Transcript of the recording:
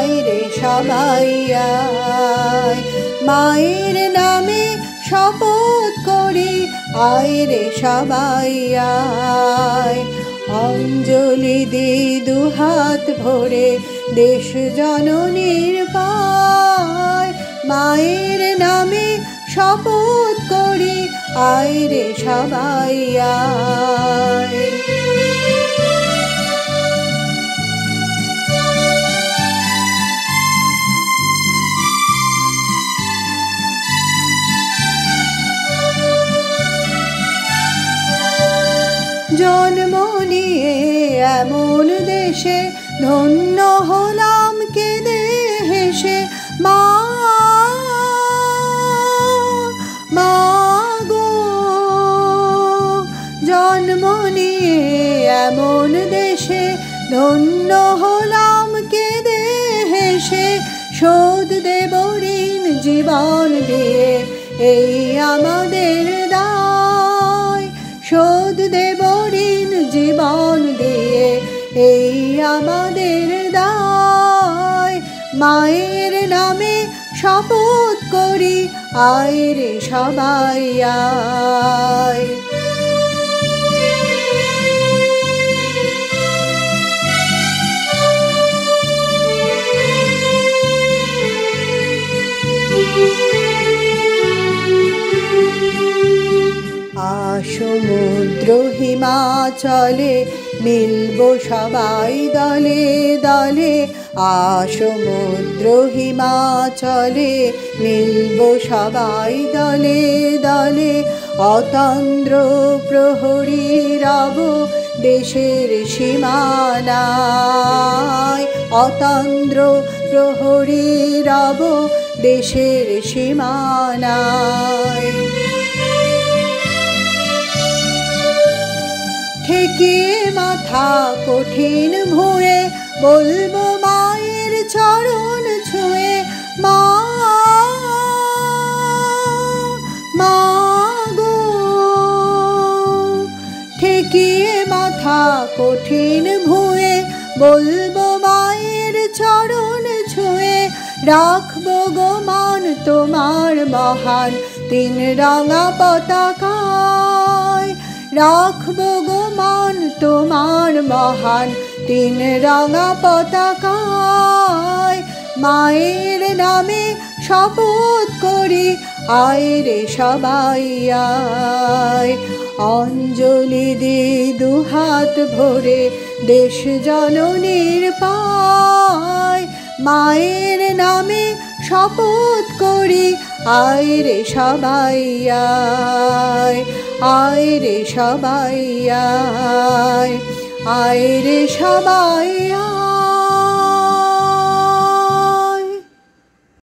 আয় রে সবাই আয়, মায়ের নামে শপথ করি আয় রে সবাই আয়। অঞ্জলি দি দুহাত ভরে দেশ জননীর পায়, মায়ের নামে শপথ করি আয় রে সবাই আয়। জন্ম নিয়ে এমন দেশে ধন্য হলাম কেঁদে হেসে, মা মা গো। জন্ম নিয়ে এমন দেশে ধন্য হলাম কেঁদে হেসে, শোধ দেব ঋণ জীবন দিয়ে এই আমাদের দায়, শোধ দেব ঋণ জীবন দিয়ে এই আমাদের দায়। মায়ের নামে শপথ করি আয় রে সবাই আয়। সমুদ্র হিমাচলে মিলব সবাই দলে দলে, সমুদ্র হিমাচলে মিলব সবাই দলে দলে। অতন্দ্র প্রহরী রব দেশের সীমানায়, অতন্দ্র প্রহরী রব দেশের সীমানায়। ঠেকিয়ে মাথা কঠিন ভুঁয়ে বলবো মায়ের চরণ ছুঁয়ে, মা মা গো। ঠেকিয়ে মাথা কঠিন ভুঁয়ে বলবো মায়ের চরণ ছুঁয়ে, রাখবো গো মান তোমার মহান তিন রঙা পতাকায়, রাখবো গো মান তোমার মহান তিন রঙা পতাকায়। মায়ের নামে শপথ করি আয় রে সবাই আয়, অঞ্জলি দি দুহাত ভরে দেশ জননীর পায়। মায়ের নামে শপথ করি আয় রে সবাই আয়, আয় রে সবাই আয়, আয় রে সবাই